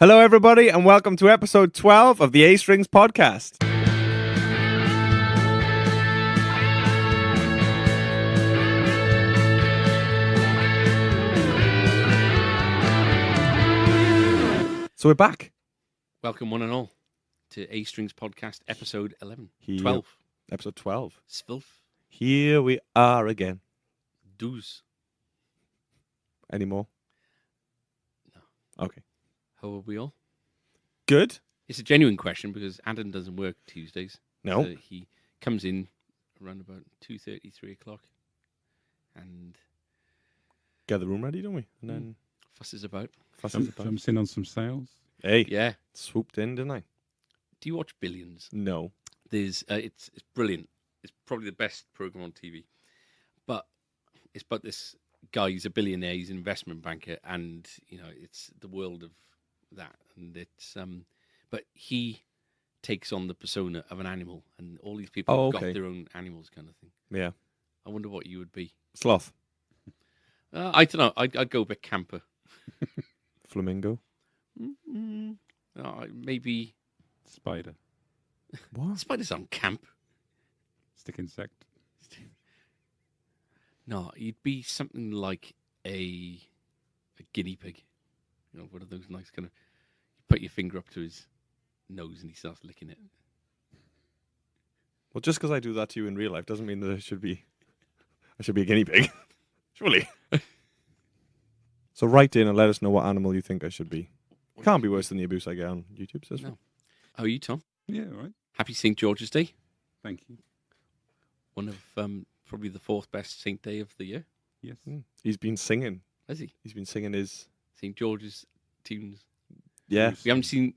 Hello, everybody, and welcome to episode 12 of the A Strings podcast. So we're back. Welcome, one and all, to A Strings podcast, episode 11. Here. 12. Episode 12. Zwölf. Here we are again. Doos. Any more? No. Okay. How are we all? Good. It's a genuine question because Adam doesn't work Tuesdays. No. So he comes in around about 2:30, 3 o'clock and Get the room ready, don't we? And then fusses about. Jumps in on some sales. Hey, Yeah. swooped in, didn't I? Do you watch Billions? No. There's it's brilliant. It's probably the best program on TV. But it's about this guy. He's a billionaire. He's an investment banker, and it's the world of that. And it's but he takes on the persona of an animal, and all these people have got their own animals, kind of thing. Yeah. I wonder what you would be. Sloth. I don't know. I'd go a bit camper. Flamingo. Maybe Spider. What? spiders aren't camp. Stick insect. No, you'd be something like a guinea pig. One of those nice kind of. You put your finger up to his nose and he starts licking it. Well, just because I do that to you in real life doesn't mean that I should be a guinea pig. Surely. So write in and let us know what animal you think I should be. Can't be worse than the abuse I get on YouTube. So No. How are you, Tom? Yeah, right. Happy St. George's Day. Thank you. One of probably the fourth best Saint Day of the year. Yes. He's been singing. Has he? He's been singing his... St. George's tunes. Yeah. We haven't seen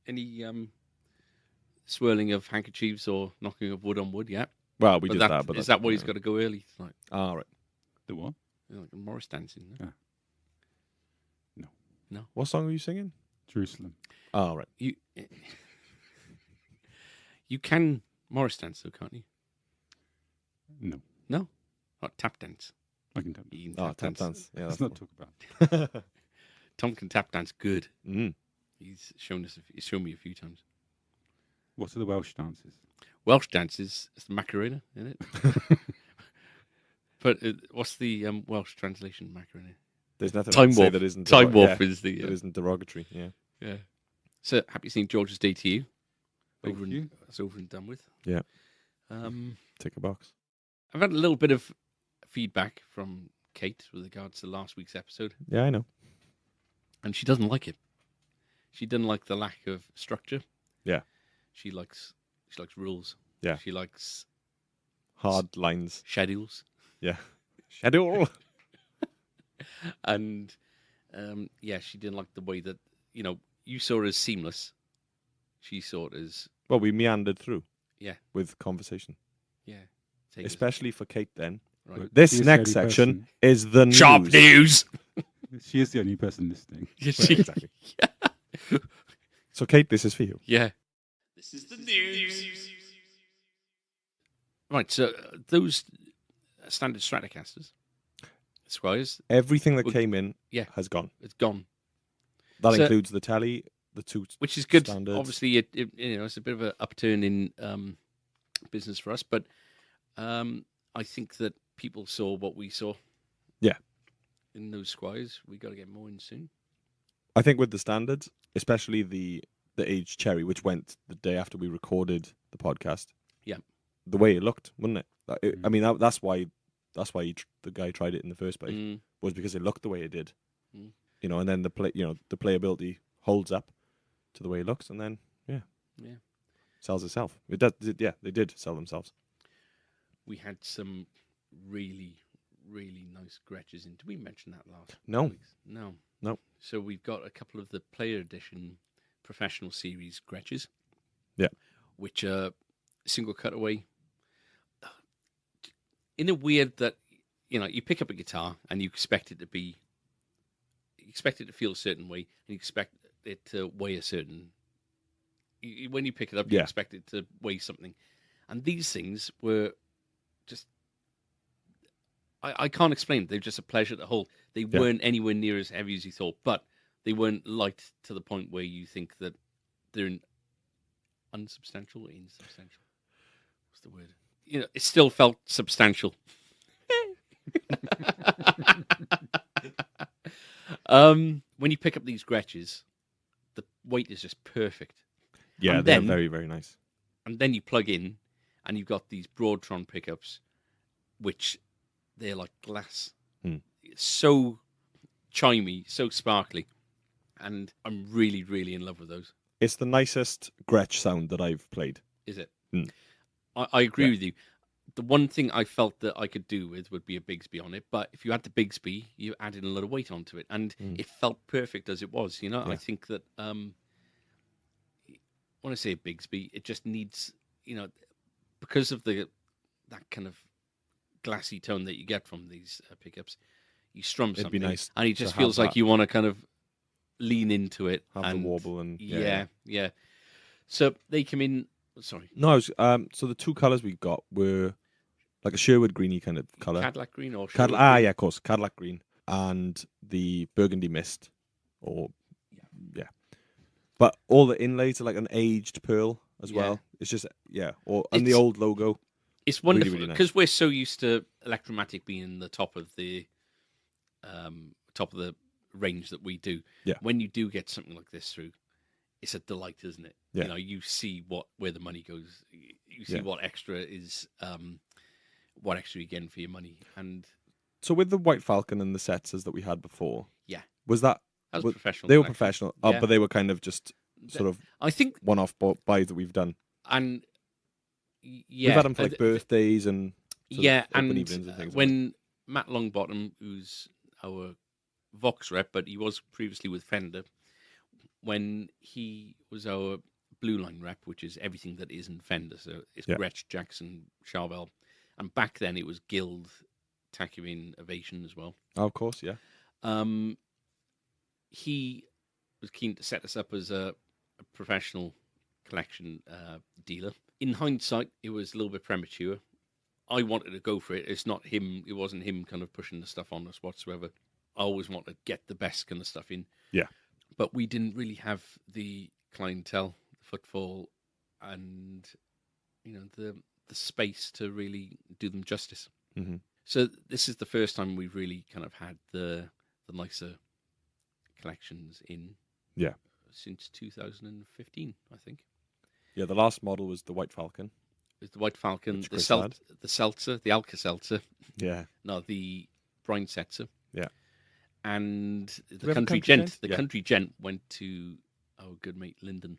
any swirling of handkerchiefs or knocking of wood on wood yet. Well, we did that, but... Is that why he's got to go early tonight? Ah, right. The what? Like a Morris dancing. No? No. What song were you singing? Jerusalem. Oh, right. You can Morris dance, though, can't you? No. No? Oh, tap dance. I can tap. You can Oh, tap dance. Yeah, Let's that's not talk about. Tom can tap dance good. He's He's shown me a few times. What are the Welsh dances? Welsh dances is the Macarena, isn't it? But what's the Welsh translation Macarena? There's nothing Time I can say warp. that isn't... Time warp is the... that isn't derogatory, yeah. Yeah. So, happy St. George's Day to you. Thank you. That's over and done with. Yeah. Um, Tick a box. I've had a little bit of feedback from Kate with regards to last week's episode, Yeah, I know. and she doesn't like it. She doesn't like the lack of structure. Yeah. She likes rules. Yeah. She likes Hard lines. schedules. Yeah. Schedule. And she didn't like the way that you saw it as seamless. She saw it as Well, we meandered through. Yeah. With conversation. take it- Especially for Kate then. right. This She is next the only section person- is the news. Sharp news. She is the only person listening. Yeah, Yeah, exactly. So, Kate, this is for you. Yeah. This is the news. Right, so those standard Stratocasters, Squires, Everything that Well, came in yeah. has gone. it's gone. That So- includes the telly, the two... Which is good. Standards. Obviously, it's a bit of an upturn in business for us, but I think that people saw what we saw. Yeah. In those Squires, we got to get more in soon. I think with the standards, especially the aged cherry, which went the day after we recorded the podcast. Yeah. The way it looked, wouldn't it? I mean, that's why the guy tried it in the first place, was because it looked the way it did. Mm. And then the playability holds up to the way it looks, and then Yeah. sells itself. It does. They did sell themselves. We had some really, really nice Gretches in. Did we mention that last No. weeks? No. No. So we've got a couple of the Player Edition Professional Series Gretches. Yeah. Which are single cutaway. In a weird that, you pick up a guitar and you expect it to feel a certain way, and you expect it to weigh a certain... When you pick it up, you Yeah. expect it to weigh something. And these things were just... I can't explain. They're just a pleasure to hold. They weren't anywhere near as heavy as you thought, but they weren't light to the point where you think that they're unsubstantial or insubstantial. What's the word? You know, it still felt substantial. When you pick up these Gretches, the weight is just perfect. Yeah, And they're then- very, very nice. And then you plug in, and you've got these Broadtron pickups, which they're like glass. It's so chimey, so sparkly, and I'm really, really in love with those. It's the nicest Gretsch sound that I've played. Is it? Mm. I agree Yeah. with you. The one thing I felt that I could do with would be a Bigsby on it, but if you had the Bigsby, you added a lot of weight onto it, and it felt perfect as it was. You know, I Yeah. think that when I say a Bigsby, it just needs, you know, because of that kind of glassy tone that you get from these pickups, you strum It'd something, be nice and it to just have feels like that. you want to kind of lean into it, Have and the warble and yeah. So they come in. Sorry, No, I was, so the two colours we got were like a Sherwood greeny kind of colour. Cadillac green or Cadillac, Sherwood green? yeah, of course, Cadillac green and the burgundy mist, or yeah. But all the inlays are like an aged pearl as Yeah. well. It's just and the It's- old logo. It's wonderful really because nice. we're so used to Electromatic being the top of the range that we do. Yeah. When you do get something like this through, it's a delight, isn't it? Yeah. You know, you see where the money goes. You see Yeah. what extra is, what extra you get for your money, and So with the White Falcon and the Setzers that we had before, Yeah. was that that was Well, professional. they were collection. professional, Yeah. but they were kind of just sort of I think, one-off buys that we've done. and yeah, We've had them for like birthdays and sort of yeah, open and evenings and things. when Matt Longbottom, who's our Vox rep, but he was previously with Fender, when he was our Blue Line rep, which is everything that isn't Fender, so it's Yeah. Gretsch, Jackson, Charvel, and back then it was Guild, Tacumin, Ovation as well. Oh, of course, yeah. He was keen to set us up as a professional collection dealer. In hindsight, it was a little bit premature. I wanted to go for it. It's not him. It wasn't him kind of pushing the stuff on us whatsoever. I always want to get the best kind of stuff in. Yeah. But we didn't really have the clientele, the footfall, and the space to really do them justice. Mm-hmm. So this is the first time we've really kind of had the nicer collections in. Yeah. Since 2015, I think. Yeah, the last model was the White Falcon. It's the White Falcon, Which the Chris had. the Seltzer, the Alka Seltzer, Yeah. no, the Brine Setzer. Yeah. And we the have a Country Country Gent. Gent? The Yeah. Country Gent went to our good mate Lyndon.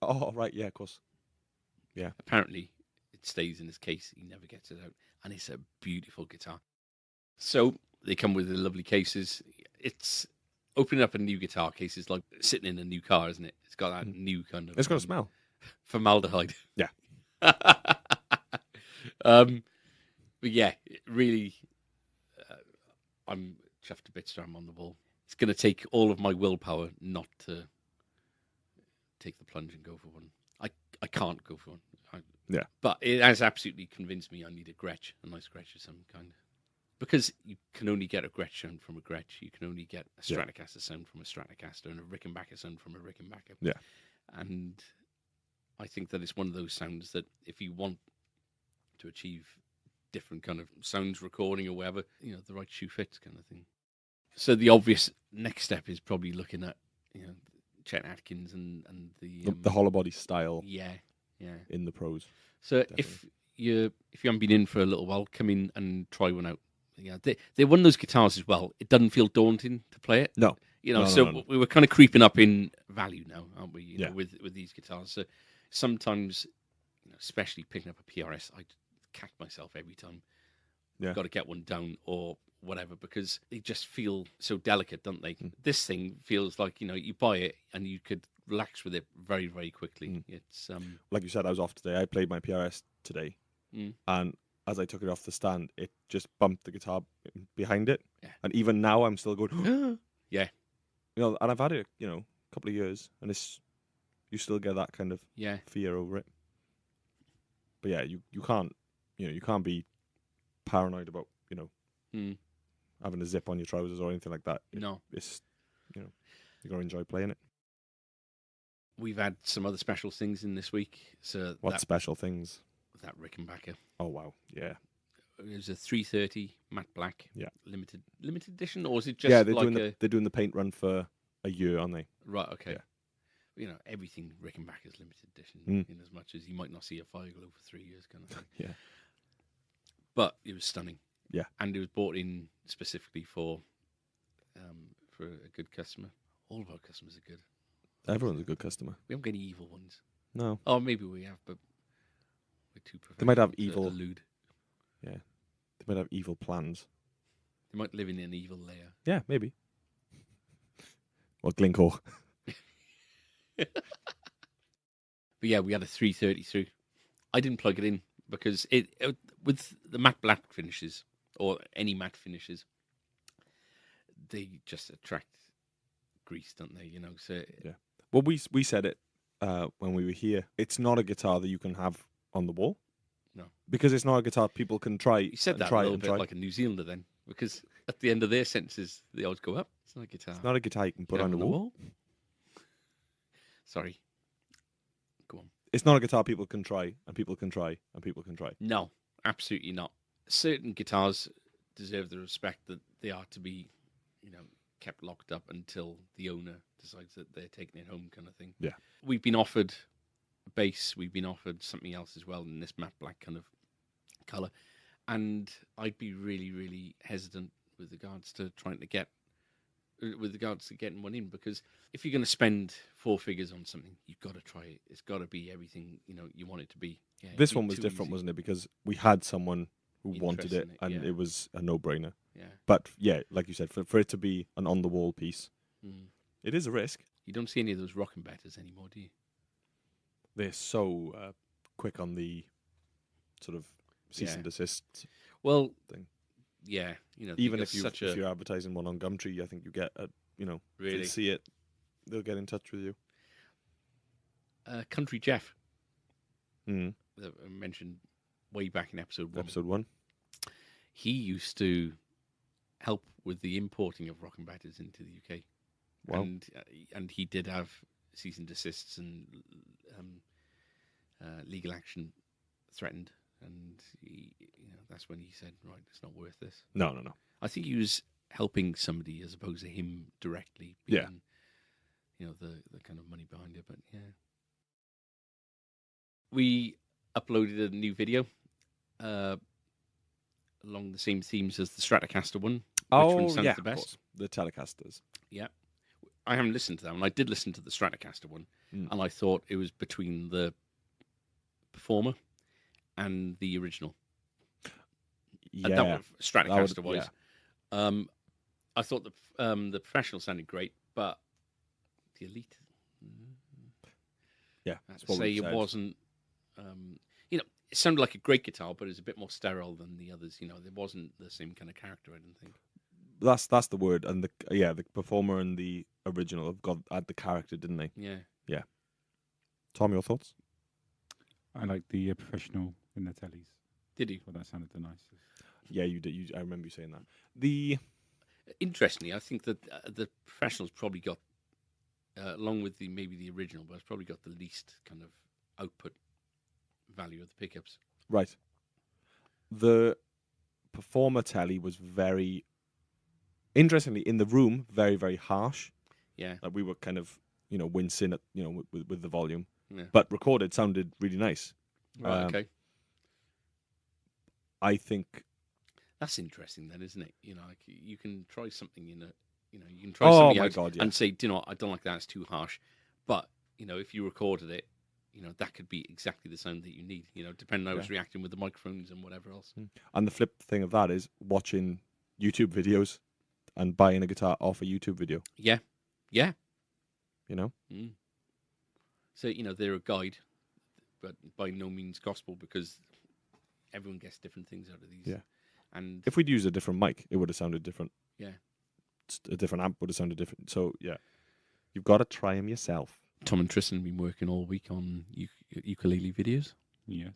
Oh, right, yeah, of course. Yeah. Apparently, it stays in his case. He never gets it out. And it's a beautiful guitar. So they come with the lovely cases. It's opening up a new guitar case is like sitting in a new car, isn't it? It's got that new kind of... It's got a smell. Formaldehyde. Yeah. But yeah, really, I'm chuffed to bits to I'm on the ball. It's going to take all of my willpower not to take the plunge and go for one. I can't go for one. Yeah. But it has absolutely convinced me I need a nice Gretsch of some kind. Because you can only get a Gretsch sound from a Gretsch. You can only get a Yeah. Stratocaster sound from a Stratocaster and a Rickenbacker sound from a Rickenbacker. Yeah. And I think that it's one of those sounds that if you want to achieve different kind of sounds recording or whatever, the right shoe fits kind of thing. So the obvious next step is probably looking at, Chet Atkins and The hollow body style yeah. in the pros. So if you haven't been in for a little while, come in and try one out. Yeah, they're one of those guitars as well. It doesn't feel daunting to play it. No. So we were kind of creeping up in value now, aren't we? Yeah. With these guitars. So sometimes, especially picking up a PRS, I catch myself every time. Yeah. I've got to get one down or whatever because they just feel so delicate, don't they? This thing feels like you buy it and you could relax with it very, very quickly. It's Like you said, I was off today. I played my PRS today, and as I took it off the stand, it just bumped the guitar behind it. Yeah. And even now, I'm still going. Yeah. And I've had it, a couple of years, and you still get that kind of Yeah. fear over it. But yeah, you can't, you can't be paranoid about, having a zip on your trousers or anything like that. No. It's, You're going to enjoy playing it. We've had some other special things in this week. So What special things? that Rickenbacker. Oh, wow. Yeah. It was a 330 matte black. Yeah. Limited edition, or is it just Yeah, they're doing the paint run for a year, aren't they? Right, okay. Yeah. You know, everything Rickenbacker's limited edition, in as much as you might not see a Feigl over 3 years kind of thing. Yeah. But it was stunning. Yeah. And it was bought in specifically for a good customer. All of our customers are good. Everyone's a good customer. We haven't got any evil ones. No. Oh, maybe we have, but we're too professional. They might have to evil. allude. Yeah. They might have evil plans. They might live in an evil lair. Yeah, maybe. Or Glencore. But yeah, we had a 330 through. I didn't plug it in because it with the matte black finishes or any matte finishes, they just attract grease, don't they? You know, so Yeah. Well, we said it when we were here. It's not a guitar that you can have on the wall. No, because it's not a guitar people can try. You said and that try a little and bit try. like a New Zealander then, because at the end of their sentences, they always go up. It's not a guitar. It's not a guitar you can put Get on the wall. Sorry. Go on. It's not a guitar people can try, and people can try, and people can try. No, absolutely not. Certain guitars deserve the respect that they are to be, you know, kept locked up until the owner decides that they're taking it home, kind of thing. Yeah. We've been offered a bass. We've been offered something else as well in this matte black kind of color, and I'd be really, really hesitant with regards to getting one in, because if you're going to spend 4 figures on something, you've got to try it. It's got to be everything you want it to be. Yeah, This it'd be one was too different, easy. wasn't it? Because we had someone who wanted Interested it, in it, and yeah. it was a no-brainer. Yeah. But yeah, like you said, for it to be an on-the-wall piece, it is a risk. You don't see any of those rocking batters anymore, do you? They're so quick on the sort of cease and desist Well, thing. yeah, you know, Even if if you're advertising one on Gumtree, I think you get if Really? they see it, they'll get in touch with you. Country Jeff Mm. that I mentioned way back in episode 1. Episode 1. He used to help with the importing of rocking batters into the UK. Wow. And he did have cease and desists and legal action threatened, and that's when he said, right, it's not worth this. No. I think he was helping somebody as opposed to him directly being, the kind of money behind it. But yeah, we uploaded a new video along the same themes as the Stratocaster one. Which one sounds the best? The Telecasters. Yeah. I haven't listened to that one. I did listen to the Stratocaster one, and I thought it was between the Performer and the original. Yeah. Stratocaster wise. Yeah. I thought the Professional sounded great, but the Elite, Yeah. I'd say it wasn't. It sounded like a great guitar, but it was a bit more sterile than the others. There wasn't the same kind of character, I didn't think. That's the word. And the Performer and the original have had the character, didn't they? Yeah. Yeah. Tom, your thoughts? I like the Professional in the tellies. Did you? Well, that sounded the nicest. Yeah, you did. I remember you saying that. Interestingly, I think that the Professional's probably got, along with maybe the original, but it's probably got the least kind of output value of the pickups. Right. The Performer telly was very, interestingly, in the room, very, very harsh. Yeah. Like we were kind of, wincing at, with the volume. Yeah. But recorded sounded really nice. Right, okay. I think That's interesting then, isn't it? Like you can try something you can try something out God, yeah. and say, I don't like that, it's too harsh. But, if you recorded it, that could be exactly the sound that you need, depending on how it's reacting with the microphones and whatever else. And the flip thing of that is watching YouTube videos and buying a guitar off a YouTube video. Yeah. Yeah. Mm. So, they're a guide, but by no means gospel, because everyone gets different things out of these. Yeah. And if we'd used a different mic, it would have sounded different. Yeah. A different amp would have sounded different. So, yeah. You've got to try them yourself. Tom and Tristan have been working all week on ukulele videos. Yes.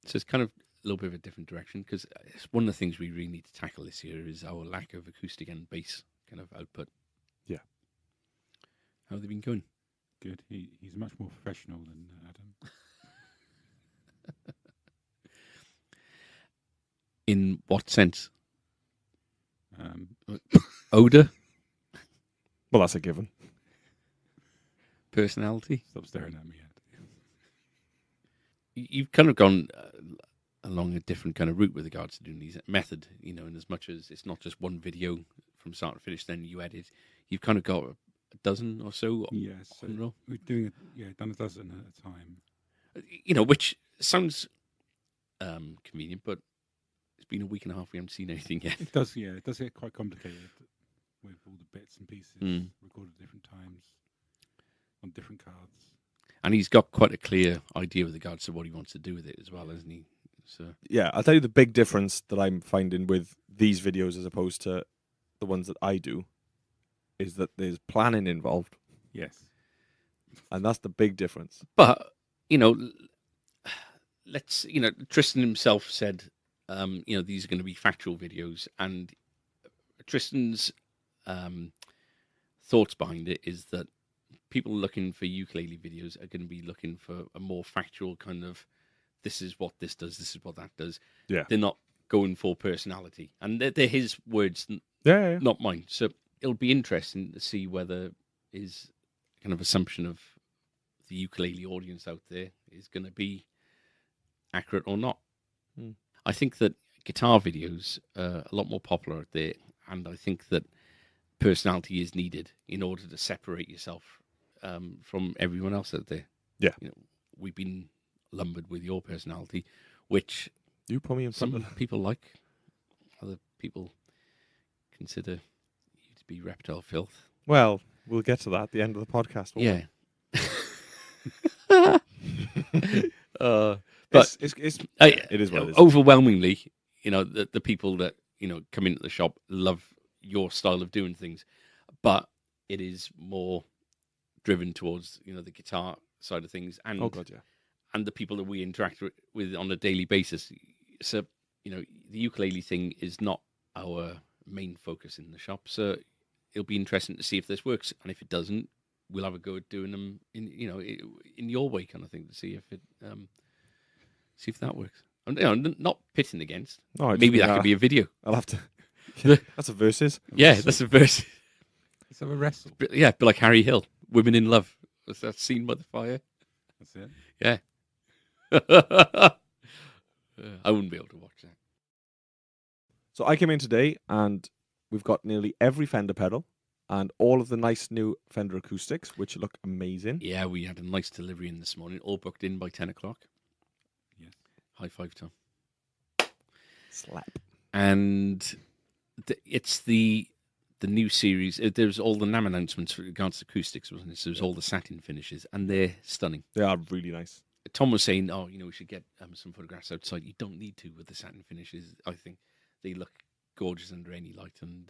So it's kind of a little bit of a different direction, because it's one of the things we really need to tackle this year is our lack of acoustic and bass kind of output. Yeah. How have they been going? Good. He's much more professional than Adam. In what sense? Um, Odor? Well, that's a given. Personality? stop staring at me. Ed. You've kind of gone along a different kind of route with regards to doing these method, in as much as it's not just one video from start to finish, then you edit. You've kind of got a dozen or so. Yes, so on the roll. we're doing done a dozen at a time. Which sounds convenient, but it's been a week and a half. We haven't seen anything yet. It does, it does get quite complicated with all the bits and pieces recorded at different times on different cards. And he's got quite a clear idea with regards to what he wants to do with it as well, hasn't he? So Yeah, I'll tell you the big difference that I'm finding with these videos as opposed to the ones that I do is that there's planning involved, Yes. and that's the big difference. But let's Tristan himself said, these are going to be factual videos, and Tristan's thoughts behind it is that people looking for ukulele videos are going to be looking for a more factual kind of, this is what this does, this is what that does. Yeah. They're not going for personality, and they're his words, Yeah. not mine. So it'll be interesting to see whether his kind of assumption of the ukulele audience out there is going to be accurate or not. I think that guitar videos are a lot more popular out there, and I think that personality is needed in order to separate yourself from everyone else out there. Yeah. We've been lumbered with your personality, which You put me in front some of people like, other people consider you to be reptile filth. Well, we'll get to that at the end of the podcast. won't Yeah. But But it is what it is. Overwhelmingly, the people that come into the shop love your style of doing things, but it is more driven towards the guitar side of things, and Oh god, yeah. and the people that we interact with on a daily basis. So the ukulele thing is not our main focus in the shop. So it'll be interesting to see if this works, and if it doesn't, we'll have a go at doing them in your way, kind of thing, to see if that works. And not pitting against. No, I just Maybe mean, that could be a video. I'll have to. That's a versus. Yeah, that's a verse. Let's have a wrestle. Yeah, but like Harry Hill, Women in Love. Was that Seen by the Fire? That's it. Yeah. I wouldn't be able to watch that. So I came in today and we've got nearly every Fender pedal and all of the nice new Fender acoustics, which look amazing. Yeah, we had a nice delivery in this morning, all booked in by 10 o'clock. Yes. High five, Tom. Slap. And it's the new series. There's all the NAMM announcements with regards to acoustics, wasn't it? So there's all the satin finishes, and they're stunning. They are really nice. Tom was saying, we should get some photographs outside. You don't need to with the satin finishes. I think they look gorgeous under any light. And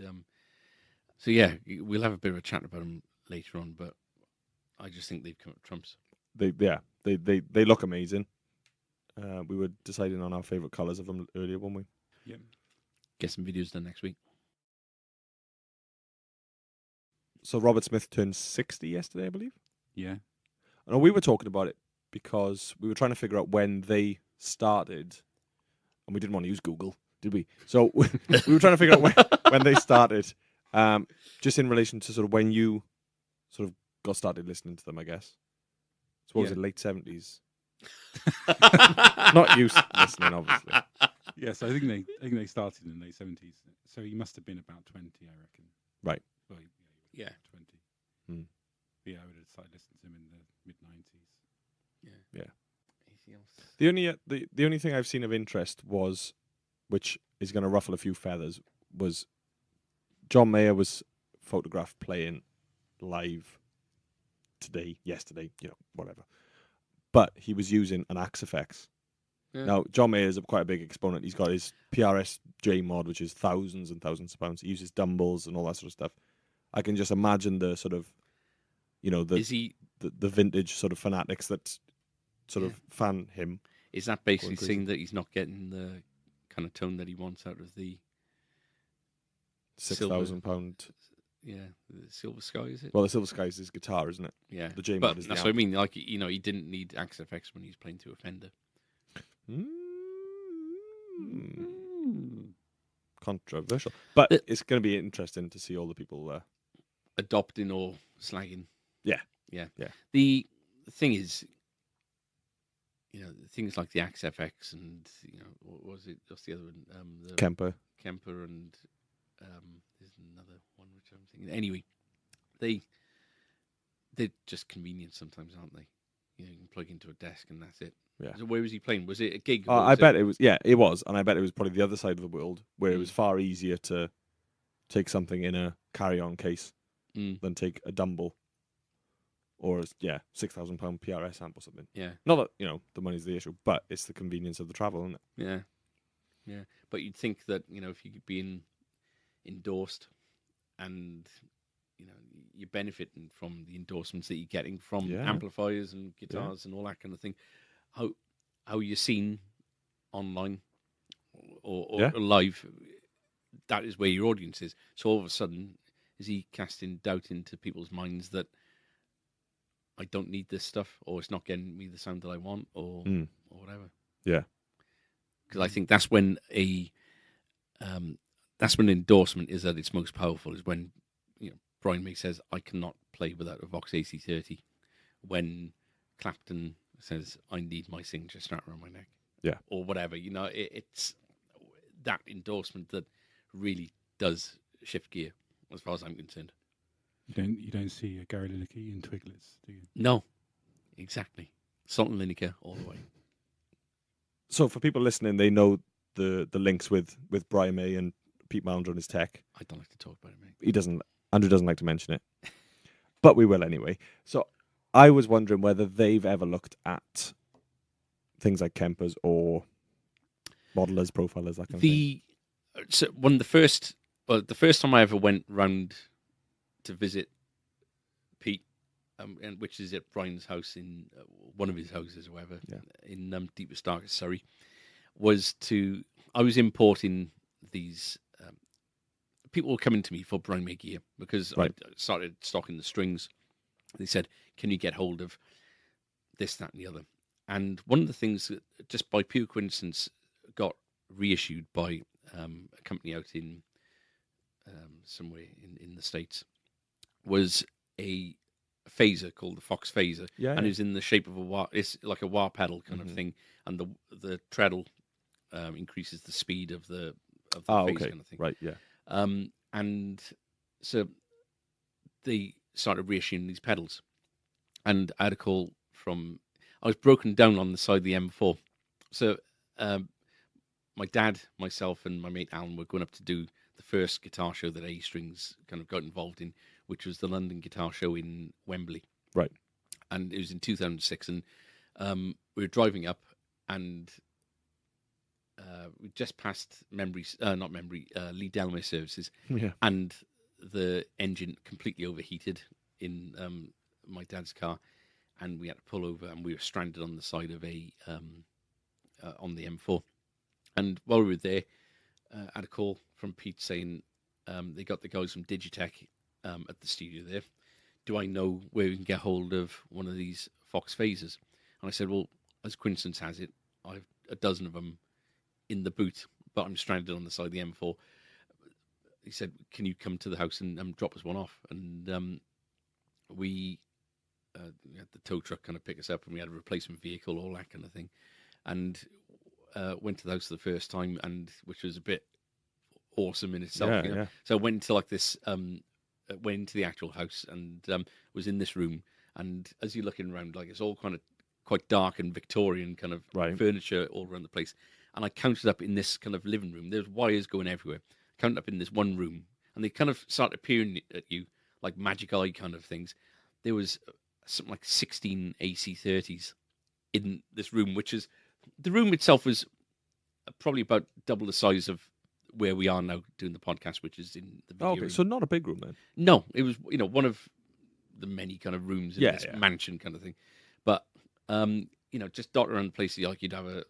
so, yeah, we'll have a bit of a chat about them later on, but I just think they've come up trumps. They look amazing. We were deciding on our favourite colours of them earlier, weren't we? Yeah. Get some videos done next week. So Robert Smith turned 60 yesterday, I believe. Yeah. I know we were talking about it because we were trying to figure out when they started, and we didn't want to use Google, did we? So we were trying to figure out when they started, just in relation to sort of when you sort of got started listening to them, I guess. So what was it, late 70s? Not you listening, obviously. Yes, I think they started in the late 70s. So he must have been about 20, I reckon. Right. Well, Yeah. 20. Hmm. Yeah, I would have started listening to him in the mid-90s. Yeah. Anything else? The only thing I've seen of interest was, which is going to ruffle a few feathers, was John Mayer was photographed playing live yesterday, whatever. But he was using an Axe Effects. Yeah. Now, John Mayer is quite a big exponent. He's got his PRS J mod, which is thousands and thousands of pounds. He uses dumbbells and all that sort of stuff. I can just imagine the sort of, the vintage sort of fanatics that sort of fan him. Is that basically crazy. saying that he's not getting the kind of tone that he wants out of the £6,000 the Silver Sky, is it? Well, the Silver Sky is his guitar, isn't it? Yeah, The J but mod is the that's what I mean. Like, you know, he didn't need XFX when he was playing to a Fender. Controversial, but The- it's going to be interesting to see all the people. Adopting or slagging. Yeah. Yeah. Yeah. The thing is, you know, things like the XFX and, you know, what was it? What's the other one? The Kemper. Kemper and there's another one which I'm thinking. Anyway, they're just convenient sometimes, aren't they? You know, you can plug into a desk and that's it. Yeah. So where was he playing? Was it a gig? I bet it was. Yeah, it was, and I bet it was probably the other side of the world where it was far easier to take something in a carry-on case than take a Dumble or £6,000 PRS amp or something. Yeah. Not that the money's the issue, but it's the convenience of the travel, isn't it? Yeah. Yeah. But you'd think that, you know, if you could be endorsed and, you know, you're benefiting from the endorsements that you're getting from amplifiers and guitars and all that kind of thing. How you're seen online or live, that is where your audience is. So all of a sudden, is he casting doubt into people's minds that I don't need this stuff, or it's not getting me the sound that I want, or whatever? Yeah. Because I think that's when that's when endorsement is at its most powerful. Is when, you know, Brian May says, "I cannot play without a Vox AC30." When Clapton says, "I need my signature strapped around my neck," or whatever. You know, it's that endorsement that really does shift gear, as far as I'm concerned. You don't see a Gary Lineker in Twiglets, do you? No, exactly. Salt and Lineker all the way. So for people listening, they know the links with Brian May and Pete Mallender and his tech. I don't like to talk about it, mate. Andrew doesn't like to mention it, but we will anyway. So I was wondering whether they've ever looked at things like Kempers or modelers, profilers, that kind of thing. So the first time I ever went round to visit Pete, and which is at Brian's house in one of his houses, or whatever, in deepest darkest Surrey, I was importing these. People were coming to me for Brian May gear because I started stocking the strings. They said, "Can you get hold of this, that, and the other?" And one of the things that just by pure coincidence got reissued by a company out in somewhere in the States was a phaser called the Fox Phaser, and it was in the shape of a wah. It's like a wah pedal kind of thing, and the treadle increases the speed of the phaser kind of thing. Right, yeah. And so they started reissuing these pedals, and I had a call from. I was broken down on the side of the M4, so my dad, myself, and my mate Alan were going up to do the first guitar show that A Strings kind of got involved in, which was the London Guitar Show in Wembley. Right. And it was in 2006, and we were driving up, and we just passed Lee Delmay services, and the engine completely overheated in my dad's car, and we had to pull over, and we were stranded on the side of on the M4. And while we were there, I had a call from Pete saying they got the guys from Digitech at the studio there. Do I know where we can get hold of one of these Fox phasers? And I said, well, as coincidence has it, I have a dozen of them in the boot, but I'm stranded on the side of the M4. He said, can you come to the house and drop us one off? And we had the tow truck kind of pick us up, and we had a replacement vehicle, all that kind of thing. And went to the house for the first time, and which was a bit awesome in itself. You know? So I went into like this, went into the actual house and was in this room. And as you're looking around, like it's all kind of quite dark and Victorian kind of furniture all around the place. And I counted up in this kind of living room. There's wires going everywhere. I counted up in this one room, and they kind of start appearing at you like magic eye kind of things. There was something like 16 AC30s in this room, which is the room itself was probably about double the size of where we are now doing the podcast, which is in the video room. So not a big room then. No, it was one of the many kind of rooms in this mansion kind of thing. But just dotted around the place, like you'd have a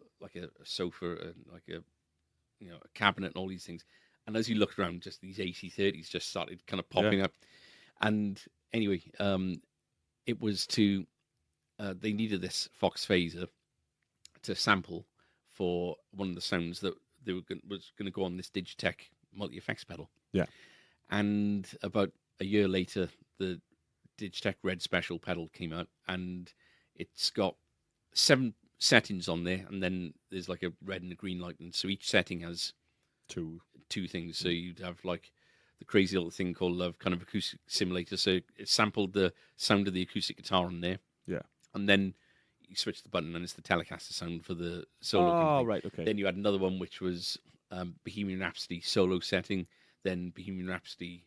sofa, and like a cabinet, and all these things. And as you looked around, just these AC30s just started kind of popping up. And anyway, it was to they needed this Fox phaser to sample for one of the sounds that was going to go on this Digitech multi-effects pedal. Yeah. And about a year later, the Digitech Red Special pedal came out, and it's got 7 settings on there, and then there's like a red and a green light, and so each setting has two things. So you'd have like the crazy little thing called Love, kind of acoustic simulator. So it sampled the sound of the acoustic guitar on there. Yeah. And then you switch the button, and it's the Telecaster sound for the solo. Oh, right, okay. Then you had another one which was Bohemian Rhapsody solo setting, then Bohemian Rhapsody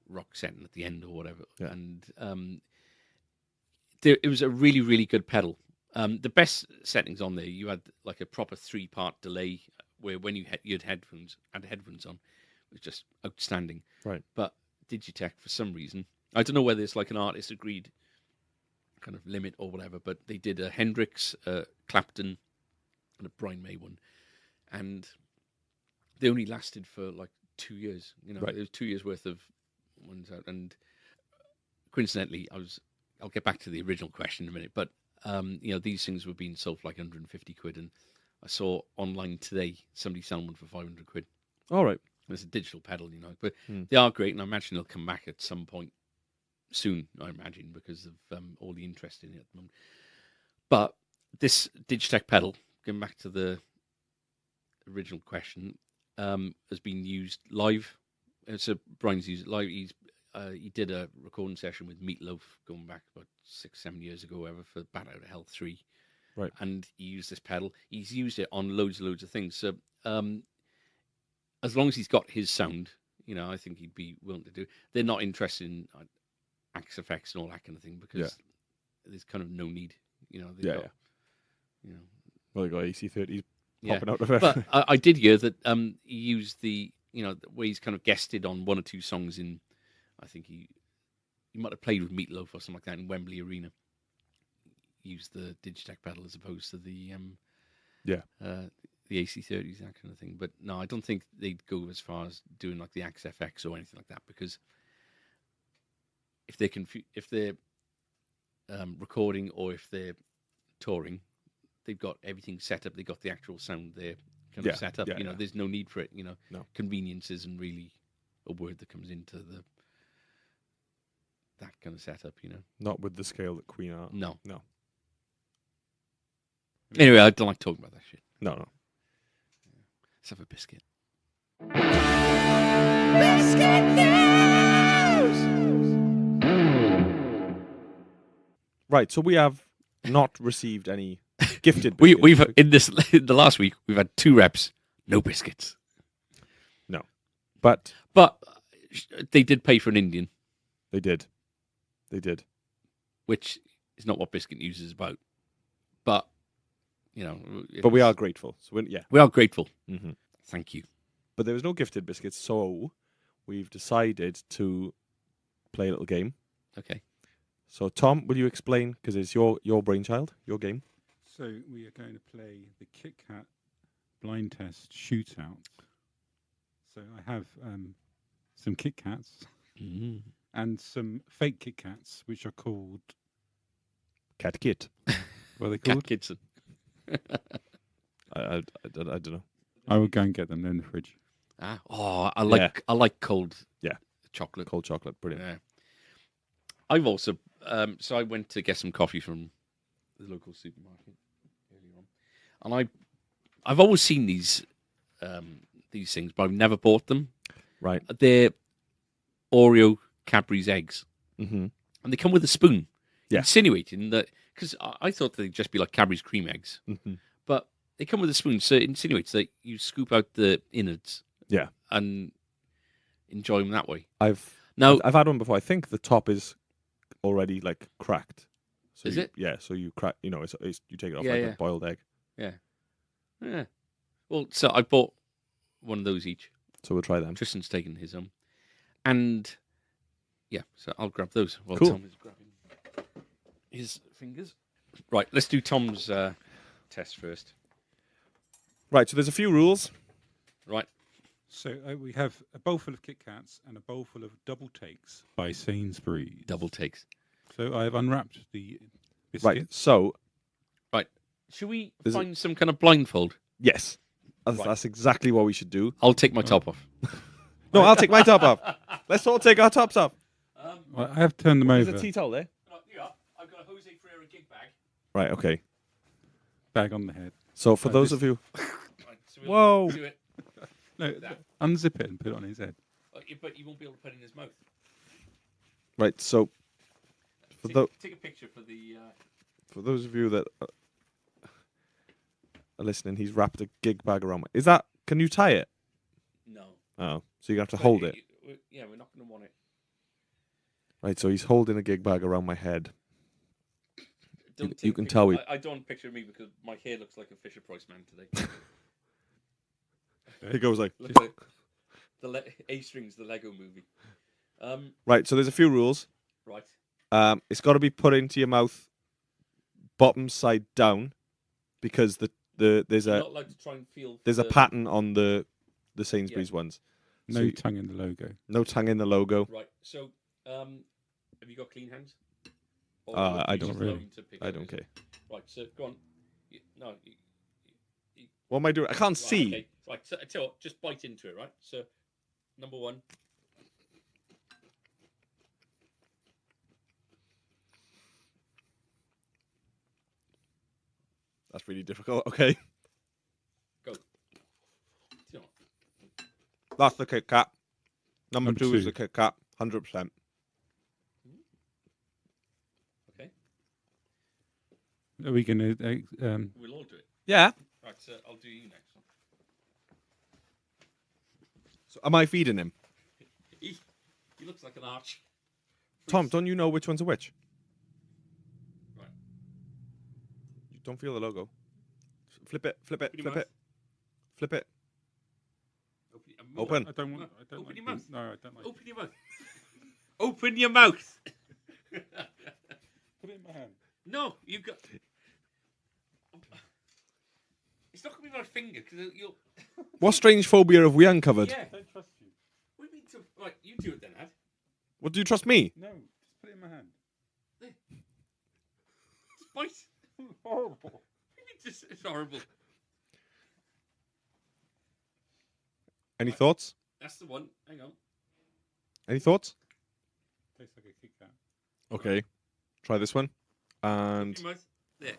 rock setting at the end or whatever. Yeah. And it was a really, really good pedal. The best settings on there, you had like a proper 3-part delay where when you had headphones on, it was just outstanding. Right. But Digitech, for some reason, I don't know whether it's like an artist agreed kind of limit or whatever, but they did a Hendrix, Clapton, and a Brian May one, and they only lasted for like 2 years. You know, Right. There was 2 years worth of ones out, and coincidentally, I'll get back to the original question in a minute, but you know, these things were being sold for like 150 quid, and I saw online today somebody selling one for 500 quid. All right. It's a digital pedal, you know, but they are great, and I imagine they'll come back at some point soon, I imagine, because of all the interest in it at the moment. But this Digitech pedal, going back to the original question, has been used live. So Brian's used it live. He did a recording session with Meatloaf going back about 6-7 years ago, whatever, for Bat Out of Hell 3. Right. And he used this pedal. He's used it on loads of things. So as long as he's got his sound, you know, I think he'd be willing to do it. They're not interested in Axe effects and all that kind of thing, because there's kind of no need. You know, they've got, you know. Well, you got AC30s popping out of it. But I did hear that he used the, you know, where he's kind of guested on 1 or 2 songs in, I think he might have played with Meatloaf or something like that in Wembley Arena. Used the Digitech pedal as opposed to the AC30s, that kind of thing. But no, I don't think they'd go as far as doing like the Axe FX or anything like that, because if they're recording or if they're touring, they've got everything set up. They've got the actual sound there kind of set up. You know, there's no need for it. You know, convenience isn't really a word that comes into that kind of setup. You know, Not with the scale that Queen are. No. Anyway, I don't like talking about that shit. No. Let's have a biscuit. Biscuit news! Right, so we have not received any gifted biscuits. We've in the last week we've had 2 reps, no biscuits. No. But they did pay for an Indian, they did. which is not what biscuit news is about. But you know, But we are grateful. So we are grateful. Mm-hmm. Thank you. But there was no gifted biscuits, so we've decided to play a little game. Okay. So, Tom, will you explain, because it's your brainchild, your game? So we are going to play the Kit Kat blind test shootout. So I have some Kit Kats and some fake Kit Kats, which are called... Cat Kit. What are they Cat called? Kidson. I don't know. I will go and get them. They're in the fridge. I like cold chocolate. Cold chocolate, brilliant. Yeah. I've also so I went to get some coffee from the local supermarket earlier on, and I've always seen these things, but I've never bought them. Right. They're Oreo Cadbury's eggs, Mm-hmm. and they come with a spoon, Yeah. insinuating that, because I thought they'd just be like Cadbury's cream eggs, Mm-hmm. but they come with a spoon, so it insinuates that you scoop out the innards, and enjoy them that way. I've had one before. I think the top is already like cracked. So Is it? Yeah. So you crack. You know, it's you take it off Yeah, like yeah. a boiled egg. Yeah. Well, so I bought one of those each. So we'll try them. Tristan's taken his own. And, yeah, so I'll grab those while Cool. Tom is grabbing his fingers. Right, let's do Tom's test first. Right. So there's a few rules. Right. So we have a bowl full of Kit Kats and a bowl full of double takes by Sainsbury's. Double takes. So I have unwrapped the biscuit. Right. So Right. Should we Is it- find some kind of blindfold? yes, that's, Right. that's exactly what we should do. I'll take my top off. No, I'll take my top off. Let's all take our tops off. Well, I have turned them There's over. a tea towel there. Yeah, I've got a Jose Ferreira gig bag. Right. Okay. Bag on the head. So for those of you, Right, so Whoa. Do it. No, That. unzip it and put it on his head. But you won't be able to put it in his mouth. right. So Take a picture for the. for those of you that are listening, he's wrapped a gig bag around. Is that? Can you tie it? No. Oh, so you have to hold it. Yeah, we're not going to want it. Right. So he's holding a gig bag around my head. Don't You take a can picture. tell we- I don't picture me because my hair looks like a Fisher Price man today. He goes like. Looks like A Strings, the Lego movie. Right. So there's a few rules. Right. It's got to be put into your mouth, bottom side down, because there's You're a not allowed to try and feel. there's a pattern on the Sainsbury's ones. No So tongue in the logo. no tongue in the logo. Right. So, have you got clean hands? Or I you don't just really. learn to pick I up don't his- care. Right. So go on. No. What am I doing? I can't Right, see. Okay. Right. So I tell you what, just bite into it. Right. So, number one. That's really difficult. Okay. Go. Do you know what? That's the Kit Kat. Number Number two is two. the Kit Kat. 100%. Okay. Are we going to... We'll all do it. Yeah. Right. So I'll do you next. So am I feeding him? He looks like an arch. Tom, don't you know which one's a which? Right. You don't feel the logo. Flip it, flip it, Open your flip mouth. it. Flip it. Open. Open. I don't want... I don't Open like your the- mouth. No, I don't like Open your mouth. Open your mouth. Put it in my hand. No, you've got. It's not going to be my finger because you'll. What strange phobia have we uncovered? Yeah. I don't trust you. We need to. Right, you do it then, Ad. What, do you trust me? No, just put it in my hand. Just bite. Horrible. It's horrible. Any thoughts? That's the one. Hang on. Any thoughts? Tastes like a Kit Kat. Okay. Try this one. And Open your mouth. There.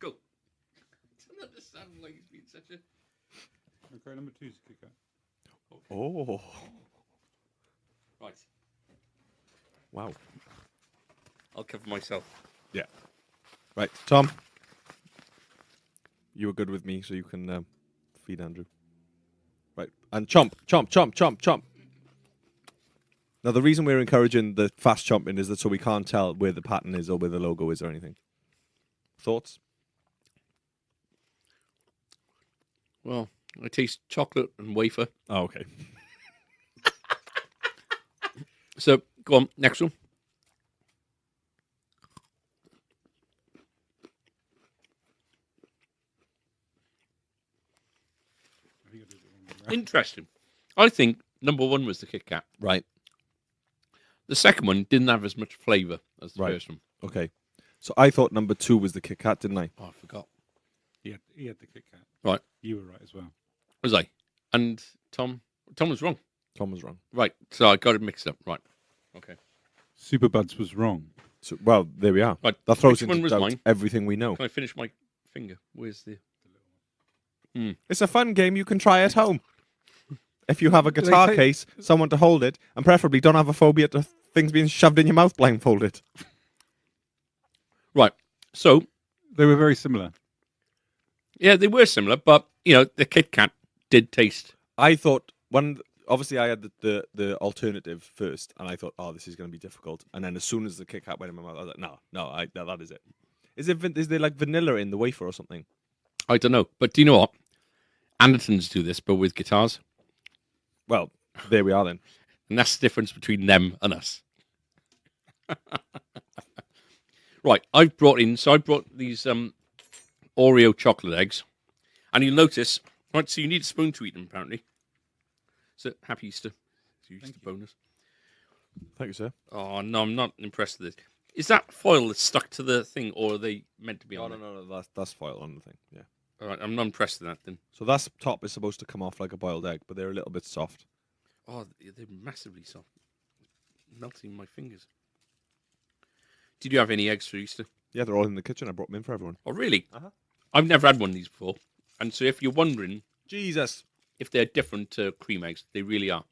Go. I don't understand why he's been such a. Okay, number two is a Kit Kat. oh, Right. wow. I'll cover myself. Yeah. Right, Tom. You were good with me, so you can feed Andrew. Right, and chomp, chomp, chomp, chomp, chomp. Now, the reason we're encouraging the fast chomping is that so we can't tell where the pattern is or where the logo is or anything. Thoughts? Well, I taste chocolate and wafer. Oh, okay. So, go on. Next one. I think I did it wrong way round. Interesting. I think number one was the Kit Kat. Right, The second one didn't have as much flavour as the Right. first one. okay. So I thought number two was the Kit Kat, didn't I? Oh, I forgot. He had the Kit Kat. Right. You were right as well. Was I? And Tom was wrong. Tom was wrong. Right. So I got it mixed up. Right. Okay. Superbuds was wrong. So, well, there we are. Right. That throws Which one into was doubt mine? everything we know. Can I finish my finger? Where's the? It's a fun game you can try at home. If you have a guitar take- case, someone to hold it, and preferably don't have a phobia to things being shoved in your mouth blindfolded. Right. So They were very similar. yeah, they were similar, but the Kit Kat did taste. I thought obviously I had the alternative first, and I thought, oh, this is going to be difficult. And then as soon as the Kit Kat went in my mouth, I was like, no, that is it. Is there like vanilla in the wafer or something? I don't know, but do you know what? Andertons do this, but with guitars, Well, there we are then. and that's the difference between them and us. Right, I brought these Oreo chocolate eggs, and you'll notice, right, so you need a spoon to eat them, apparently. So happy Easter. It's your Thank Easter you. bonus. Thank you, sir. Oh no, I'm not impressed with this. Is that foil that's stuck to the thing, or are they meant to be on it? No. That's foil on the thing. Yeah. All right, I'm not impressed with that then. So that top is supposed to come off like a boiled egg, but they're a little bit soft. Oh, they're massively soft, melting my fingers. Did you have any eggs for Easter? Yeah, they're all in the kitchen. I brought them in for everyone. Oh, really? Uh-huh. I've never had one of these before, and so if you're wondering Jesus. if they're different to cream eggs, they really are.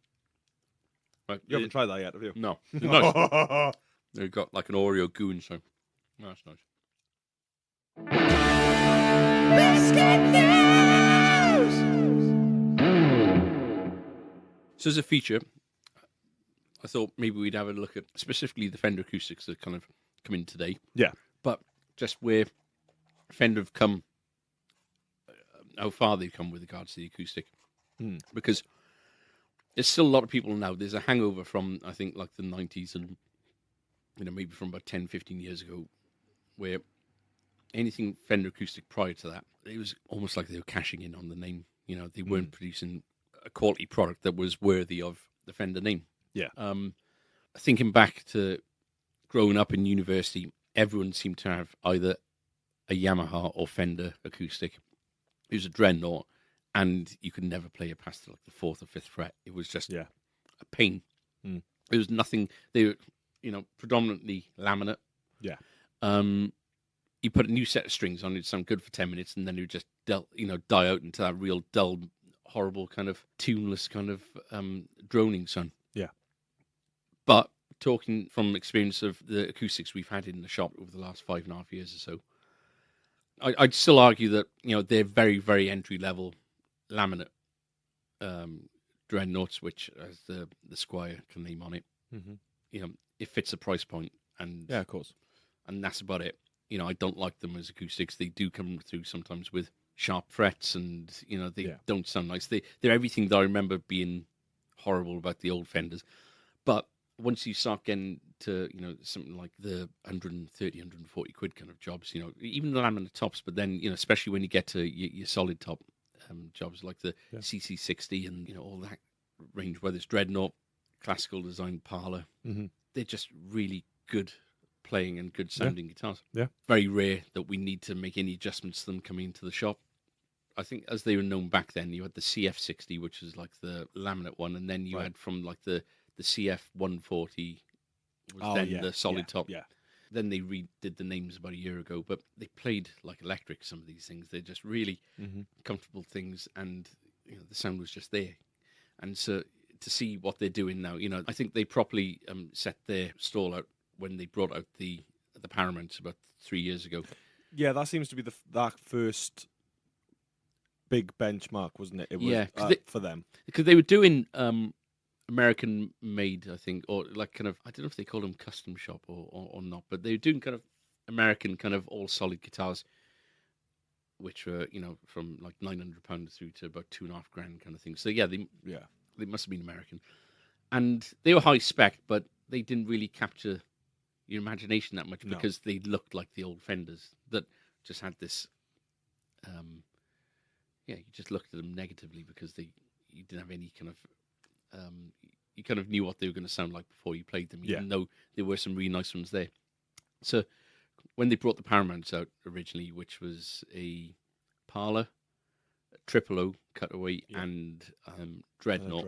Right, You haven't tried that yet, have you? No, they're nice. They've got like an Oreo goo inside. Oh, that's nice. Biscuit news. So as a feature, I thought maybe we'd have a look at specifically the Fender acoustics that kind of come in today. Yeah. But just where Fender have come, how far they've come with regards to the acoustic. Because there's still a lot of people now, there's a hangover from, I think, like the 90s and, maybe from about 10, 15 years ago, where anything Fender acoustic prior to that, it was almost like they were cashing in on the name. They weren't producing a quality product that was worthy of the Fender name. Yeah. Thinking back to growing up in university, everyone seemed to have either a Yamaha or Fender acoustic. It was a Dreadnought, and you could never play it past like the 4th or 5th fret. It was just a pain. There was nothing. They were, predominantly laminate. Yeah. You put a new set of strings on, it'd sound good for 10 minutes, and then it would just die out into that real dull, horrible kind of tuneless kind of droning sound. Yeah. But talking from experience of the acoustics we've had in the shop over the last 5.5 years or so, I'd still argue that they're very, very entry level laminate Dreadnoughts, which as the Squire can name on it. It fits the price point, and Yeah, of course. and that's about it. I don't like them as acoustics. They do come through sometimes with sharp frets, and they don't sound nice. They're everything that I remember being horrible about the old Fenders. But once you start getting to something like the 130, 140 quid kind of jobs, even the laminate tops, but then especially when you get to your solid top jobs like the CC60 and all that range, whether it's Dreadnought, classical design parlor, they're just really good playing and good sounding guitars. Yeah. Very rare that we need to make any adjustments to them coming into the shop. I think as they were known back then, you had the CF60, which is like the laminate one, and then you had from like the CF140 was then the solid top. Yeah. Then they redid the names about a year ago, but they played like electric, some of these things. They're just really comfortable things, and the sound was just there. And so to see what they're doing now, I think they properly set their stall out when they brought out the Paramounts about 3 years ago. Yeah, that seems to be that first big benchmark, wasn't it? It was for them. Because they were doing American made, I think, or like kind of, I don't know if they call them custom shop or not, but they were doing kind of American kind of all solid guitars, which were, from like £900 through to about $2.5 grand kind of thing. So yeah, they must have been American. And they were high spec, but they didn't really capture your imagination that much because they looked like the old Fenders that just had this, you just looked at them negatively because you didn't have any kind of, you kind of knew what they were going to sound like before you played them, even though there were some really nice ones there. So when they brought the Paramounts out originally, which was a Parlor, a Triple O cutaway, and Dreadnought,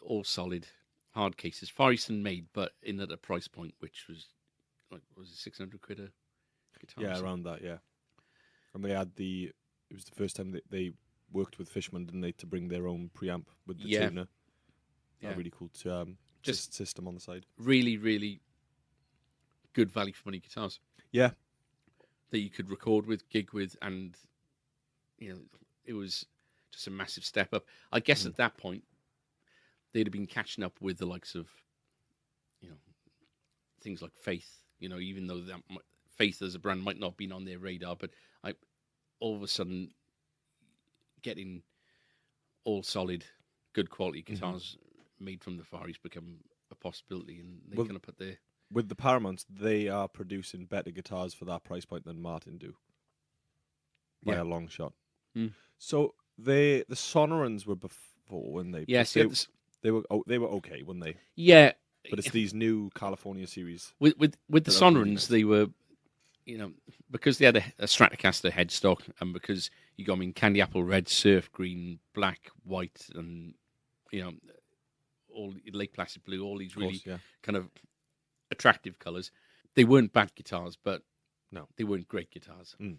all solid, hard cases, Far Eastern made, but in at a price point which was like, was it 600 quid a guitar? Yeah, around that, yeah. And they had it was the first time that they worked with Fishman, didn't they, to bring their own preamp with the tuner. Yeah. A really cool just system on the side. Really, really good value for money guitars. Yeah. That you could record with, gig with, and it was just a massive step up. I guess at that point they'd have been catching up with the likes of things like Faith, even though Faith as a brand might not have been on their radar, but all of a sudden getting all solid, good quality guitars made from the Far East become a possibility, and they kind of put their... With the Paramounts, they are producing better guitars for that price point than Martin do. By a long shot. So the Sonorans were for, weren't they? Yeah, Because they were okay, weren't they? yeah. But it's these new California series. With the that are really Sonorans, nice. they were, because they had a Stratocaster headstock, and because you got them in candy apple red, surf green, black, white, and all Lake Placid blue, all these Of course, really yeah. kind of attractive colours. They weren't bad guitars, but No. they weren't great guitars. Mm.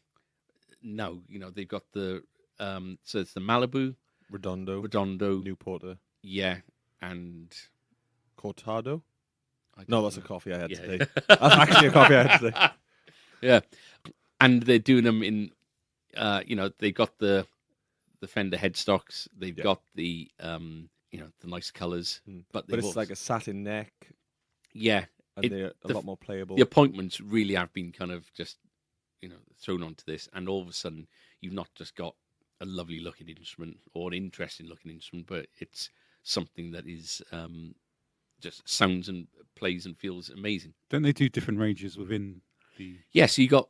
No, they've got the so it's the Malibu, Redondo, Newporter, yeah, and Cortado. I No, don't that's a know. coffee I had Yeah. today. That's actually a coffee I had today. Yeah, and they're doing them in, they've got the Fender headstocks. They've Yeah. got the the nice colours, but it's like a satin neck, yeah. and they're a lot more playable. The appointments really have been kind of just thrown onto this, and all of a sudden you've not just got a lovely looking instrument or an interesting looking instrument, but it's something that is just sounds and plays and feels amazing. Don't they do different ranges within the? Yeah, so you got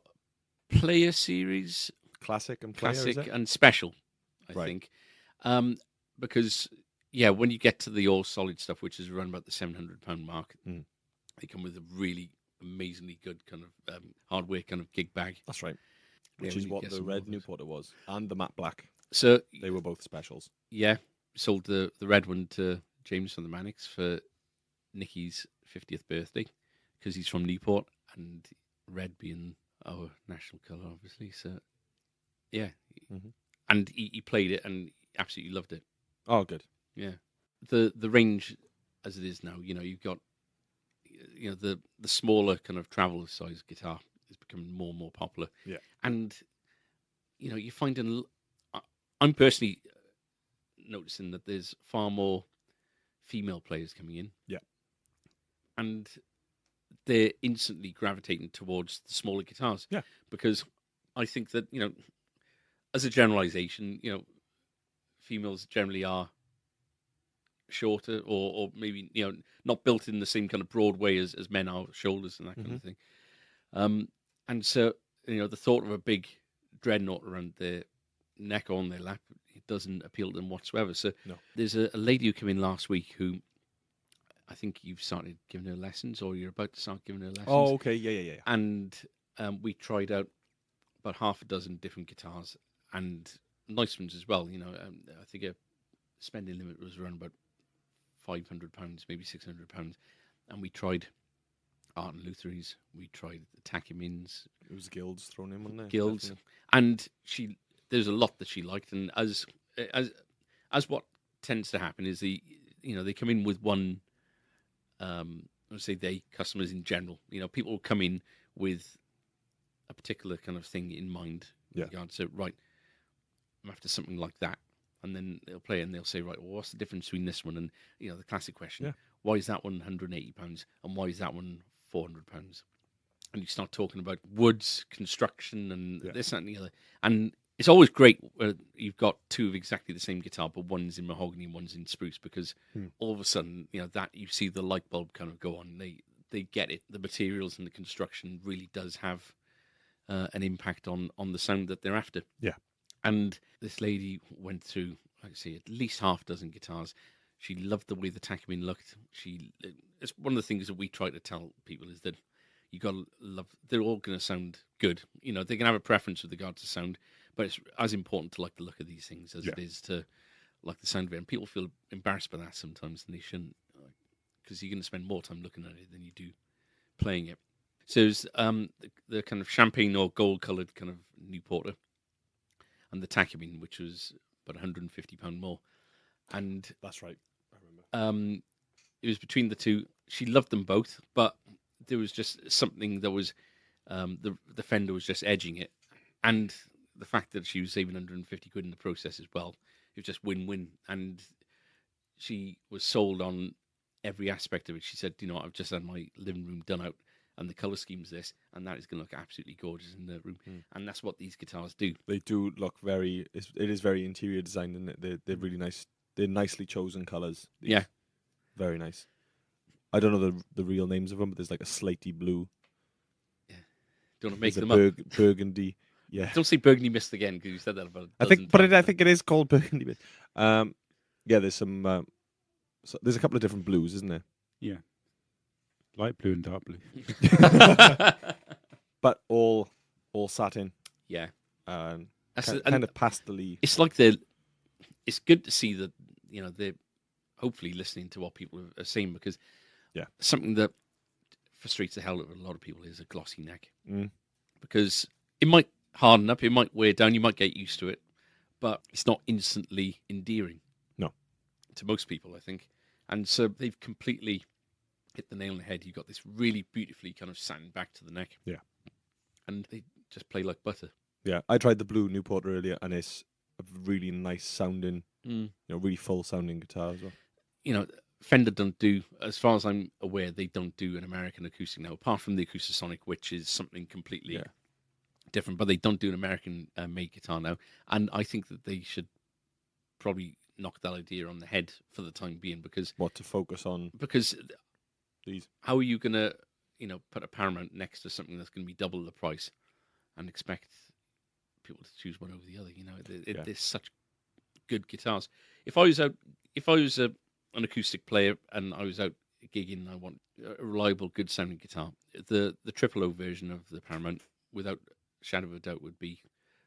Player Series, Classic and Player, is Classic, it? and Special, I Right. think, because when you get to the all solid stuff, which is around about the £700 mark, they come with a really amazingly good kind of hardware kind of gig bag. That's right. Yeah, Which when is you what get the some red more of those. Newporter was, and the matte black. So They were both specials. yeah, sold the red one to James from the Manics for Nicky's 50th birthday because he's from Newport, and red being our national colour, obviously. So yeah, and he played it and absolutely loved it. Oh, good. Yeah, the range as it is now, you've got the smaller kind of traveller size guitar is becoming more and more popular. Yeah, and you're finding. I'm personally noticing that there's far more female players coming in. Yeah, and they're instantly gravitating towards the smaller guitars. Yeah, because I think that as a generalization, females generally are shorter or maybe not built in the same kind of broad way as men are, shoulders and that kind of thing. And so the thought of a big dreadnought around their neck or on their lap, it doesn't appeal to them whatsoever. So there's a lady who came in last week who I think you've started giving her lessons, or you're about to start giving her lessons. Oh, okay, yeah. And we tried out about half a dozen different guitars and nice ones as well. I think a spending limit was around about £500, maybe £600, and we tried Art and Lutheries, we tried the Takimins. It was Guilds thrown in, wasn't it? Guilds, Definitely. and there's a lot that she liked, and as what tends to happen is they come in with one. Let's say customers in general. People will come in with a particular kind of thing in mind. Yeah. So right, I'm after something like that, and then they'll play and they'll say, right, well, what's the difference between this one and the classic question? Why is that one £180 and why is that one £400? And you start talking about woods, construction, and this, that, and the other. And it's always great where you've got two of exactly the same guitar, but one's in mahogany and one's in spruce, because all of a sudden, that you see the light bulb kind of go on. They get it. The materials and the construction really does have an impact on the sound that they're after. Yeah. And this lady went through, like I say, at least half a dozen guitars. She loved the way the Takamine looked. It's one of the things that we try to tell people is that you got to love. They're all going to sound good. They can have a preference with regard to sound, but it's as important to like the look of these things as it is to like the sound of it. And people feel embarrassed by that sometimes, and they shouldn't, because you're going to spend more time looking at it than you do playing it. So it's the kind of champagne or gold-coloured kind of Newporter, and the Takamine, which was about £150 more. And that's right. I remember. It was between the two. She loved them both, but there was just something that was the Fender was just edging it, and the fact that she was saving £150 in the process as well. It was just win-win, and she was sold on every aspect of it. She said, I've just had my living room done out, and the colour scheme's this, and that is going to look absolutely gorgeous in the room. And that's what these guitars do. They do look it is very interior designed, and they're really nice. They're nicely chosen colours. Yeah. Very nice. I don't know the real names of them, but there's like a slaty blue. Yeah. Do you want to make There's them a up? burgundy. Yeah. Don't say burgundy mist again, because you said that about I think it is called burgundy. Yeah, there's some. There's a couple of different blues, isn't there? Yeah. Light blue and dark blue. But all satin Yeah. and That's kind, it, and kind of pastel-y. it's like it's good to see that, they're hopefully listening to what people are saying, because something that frustrates the hell out of a lot of people is a glossy neck. Because it might harden up, it might wear down, you might get used to it, but it's not instantly endearing. No. To most people, I think. And so they've completely hit the nail on the head. You've got this really beautifully kind of satin back to the neck. Yeah. And they just play like butter. Yeah, I tried the blue Newport earlier, and it's a really nice sounding, really full sounding guitar as well. Fender don't do, as far as I'm aware, they don't do an American acoustic now, apart from the Acoustasonic, which is something completely different. But they don't do an American made guitar now, and I think that they should probably knock that idea on the head for the time being, because to focus on these. How are you gonna put a Paramount next to something that's going to be double the price and expect people to choose one over the other? There's such good guitars. If I was an acoustic player and I was out gigging and I want a reliable, good sounding guitar, the triple O version of the Paramount, without a shadow of a doubt, would be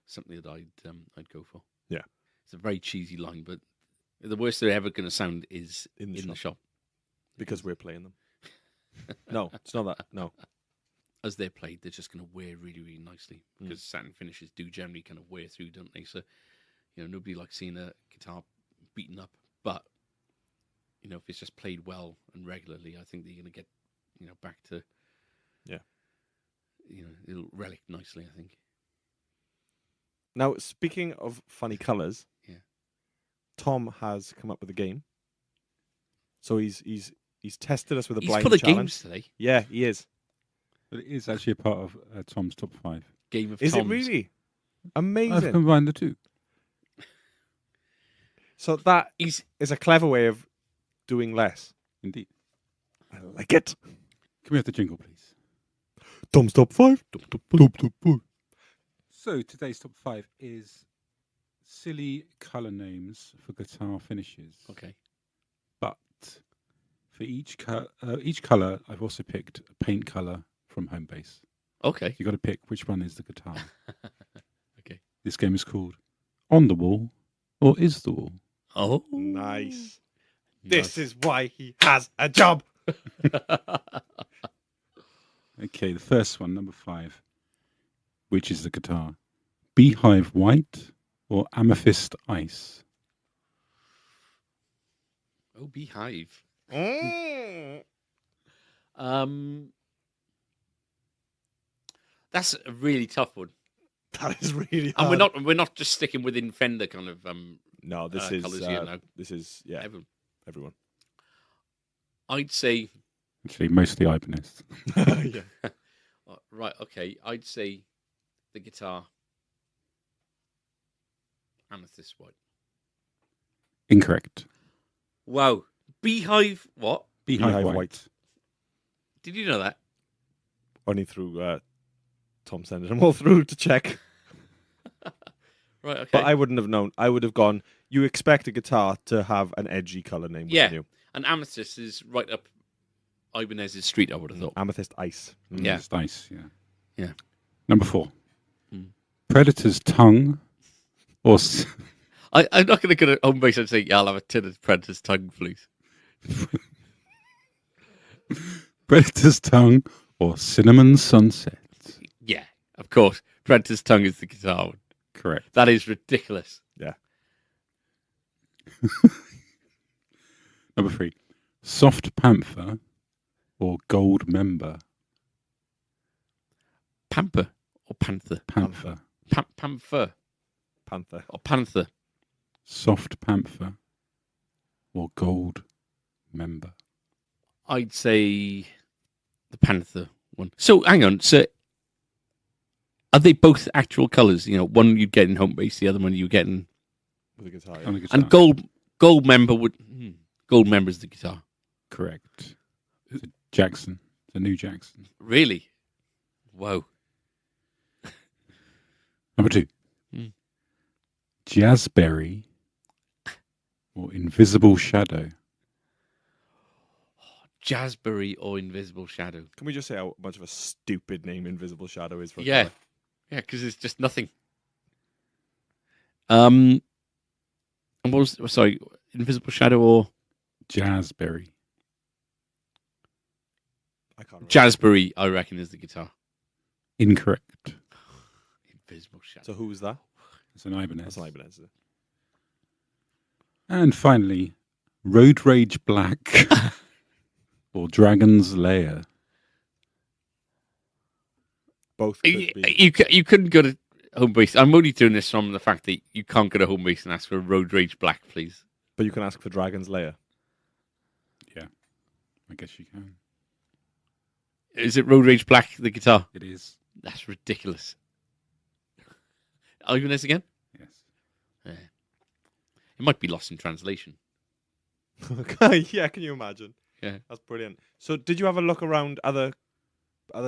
something that I'd go for. Yeah, it's a very cheesy line, but the worst they're ever going to sound is in the shop, because we're playing them. No, it's not that. No, as they're played, they're just going to wear really, really nicely, because satin finishes do generally kind of wear through, don't they? So nobody likes seeing a guitar beaten up, but if it's just played well and regularly, I think that you're going to get, back to, it'll relic nicely, I think. Now, speaking of funny colours, Tom has come up with a game. So he's tested us with a blind full of challenge. games today. Yeah, he is. But it is actually a part of Tom's top 5. Game of Is Toms. it really? Amazing. I've combined the two. So that is a clever way of doing less. Indeed. I like it. Can we have the jingle, please? Tom's top 5. Top 5. So today's top 5 is silly colour names for guitar finishes. Okay. But for each colour, I've also picked a paint colour from Homebase. Okay. You've got to pick which one is the guitar. Okay. This game is called On the Wall or Is the Wall? Oh. Nice. This is why he has a job. Okay, the first one, number 5. Which is the guitar? Beehive White or Amethyst Ice? Oh, Beehive. Mm. That's a really tough one. That is really hard. And we're not just sticking within Fender kind of No, this is colours here now. This is everyone. I'd say Actually, mostly Ibanez. Yeah. right, okay. I'd say the guitar Amethyst White. Incorrect. Wow. Beehive what? Beehive White. Did you know that? Only through Tom sending them all through to check. Right, okay. But I wouldn't have known. I would have gone, you expect a guitar to have an edgy colour name, wouldn't you? And Amethyst is right up Ibanez's street, I would have thought. Amethyst Ice. Mm. Yeah. It's nice, yeah. Yeah. Number 4. Predator's Tongue or... I'm not going to go to home base and say, yeah, I'll have a tin of Predator's Tongue, please. Predator's Tongue or Cinnamon Sunset? Yeah, of course. Predator's Tongue is the guitar one. Correct. That is ridiculous. Yeah. Number 3. Soft Panther or Gold Member? Pamper or Panther? Panther. Panther Panther. or Panther? Soft Panther or Gold Member? I'd say the Panther one. So, hang on. So, are they both actual colours? One you'd get in home base, the other one you get in... With a guitar. On the guitar. And gold member would... Gold member is the guitar. Correct. It's a Jackson. It's a new Jackson. Really? Whoa. Number 2. Jazzberry or Invisible Shadow? Jazzberry or Invisible Shadow? Can we just say how much of a stupid name Invisible Shadow is for a Yeah. colour? Yeah, because it's just nothing. And what was, sorry, Invisible Shadow or Jazzberry. I can't remember. Jazzberry, I reckon, is the guitar. Incorrect. Invisible Shadow. So who was that? It's an Ibanez. That's an Ibanez. And finally, Road Rage Black or Dragon's Lair. Both could You, be. you couldn't go to home base. I'm only doing this from the fact that you can't go to home base and ask for Road Rage Black, please. But you can ask for Dragon's Lair. I guess you can. Is it Road Rage Black, the guitar? It is. That's ridiculous. Ibanez again? Yes. Yeah. It might be lost in translation. Yeah, can you imagine? Yeah. That's brilliant. So did you have a look around other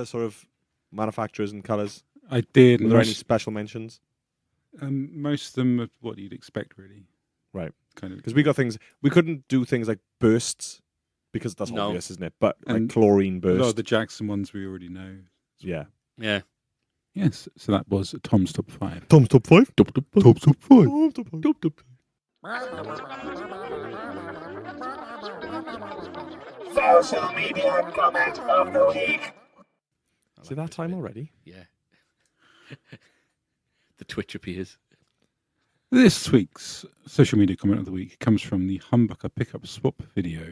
sort of manufacturers and colours? I did. Were there any special mentions? Most of them are what you'd expect, really. Right. Kind of. Because we got things, we couldn't do things like bursts because that's No. obvious, isn't it? But like And chlorine A burst. lot of the Jackson ones we already know. Yeah. Yeah. Yes. So that was Tom's top 5. Tom's top 5? Tom's top 5. Social media comment of the week. Is it that time already? Yeah. The Twitch appears. This week's social media comment of the week comes from the Humbucker pickup swap video.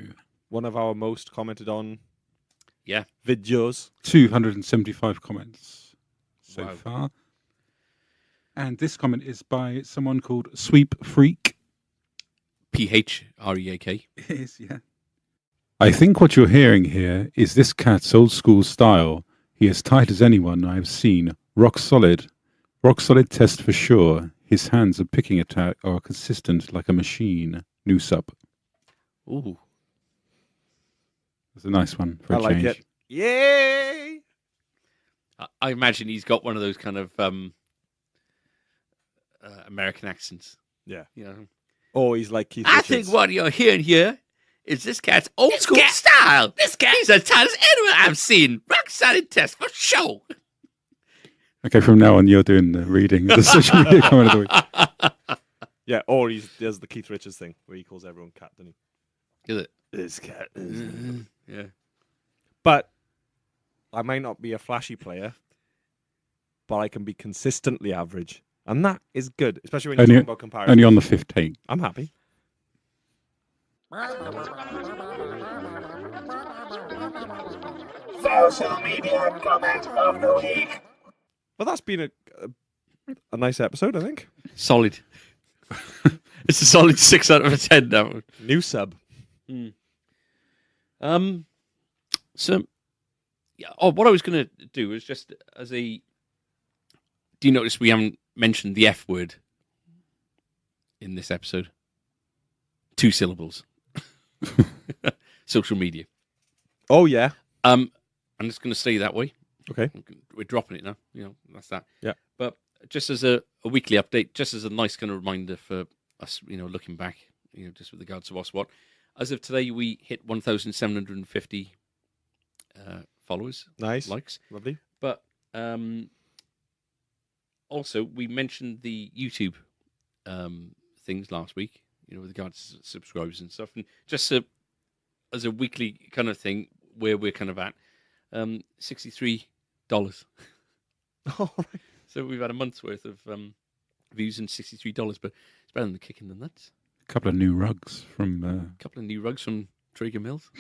One of our most commented on Yeah. videos. 275 comments so Wow. far. And this comment is by someone called Sweep Freak. PHREAK. It is, yeah. I think what you're hearing here is this cat's old school style. He is tight as anyone I have seen. Rock solid. Rock solid test for sure. His hands at picking attack are consistent like a machine. New sub. Ooh. That's a nice one for I a like change. it. Yay! I imagine he's got one of those kind of American accents. Yeah. You know. Oh, he's like Keith I Richards. think what you're hearing here is this cat's old school style. This cat, he's as tight as anyone I've seen. Rock solid test for sure. Okay, from now on you're doing the reading of the social media comment of the week. Yeah, or he does the Keith Richards thing where he calls everyone cat, doesn't Is it? he? This cat is... Yeah. But I might not be a flashy player, but I can be consistently average. And that is good, especially when you're Only- talking about comparison. Only on the 5th take. I'm happy. Social media comment of the week. Well, that's been a nice episode, I think. Solid. It's a solid 6 out of 10 now. New sub. So yeah, what I was gonna do was just as a do you notice we haven't mentioned the F word in this episode? 2 syllables. Social media. Oh, yeah. I'm just gonna stay that way. Okay. We're dropping it now. You know, that's that. Yeah. But just as a weekly update, just as a nice kind of reminder for us, you know, looking back, you know, just with regards to what's what. As of today, we hit 1,750 followers, Nice. likes. Lovely. But also, we mentioned the YouTube things last week, you know, with regards to subscribers and stuff. And just as a weekly kind of thing, where we're kind of at, $63. All right. So we've had a month's worth of views and $63, but it's better than the kick in the nuts. A couple of new rugs from... A couple of new rugs from Traeger Mills.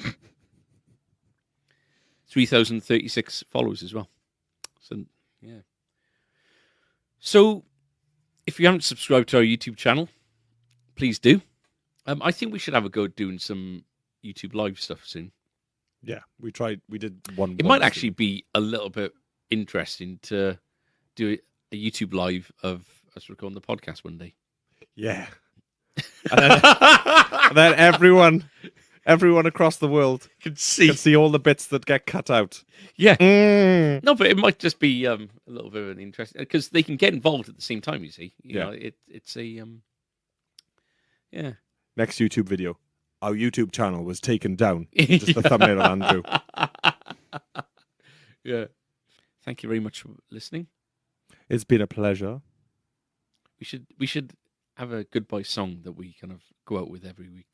3,036 followers as well. So, yeah. So, if you haven't subscribed to our YouTube channel, please do. I think we should have a go at doing some YouTube live stuff soon. Yeah, we did one. It might actually be a little bit interesting to do a YouTube live of us recording the podcast one day. Yeah. And then everyone across the world Can see. can see all the bits that get cut out. Yeah. Mm. No, but it might just be a little bit of an interest because they can get involved at the same time. You see, you Yeah. know, it's a yeah. Next YouTube video. Our YouTube channel was taken down. Just the thumbnail of Andrew. Yeah. Thank you very much for listening. It's been a pleasure. We should have a goodbye song that we kind of go out with every week.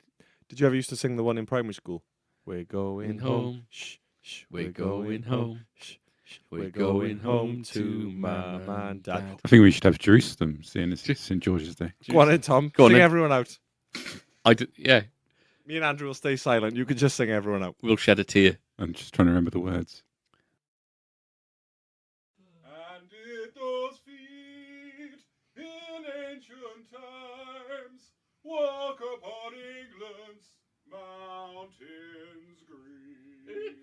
Did you ever used to sing the one in primary school? We're going home. Shh, shh. We're going home. Shh, shh. We're going home to Mum and Dad. I think we should have Jerusalem, seeing as it's St. George's Day. Go on in, Tom. Go on sing in. everyone out. Yeah, Me and Andrew will stay silent. You can just sing everyone out. we'll shed a tear. I'm just trying to remember the words. And did those feet in ancient times walk upon England's mountains green?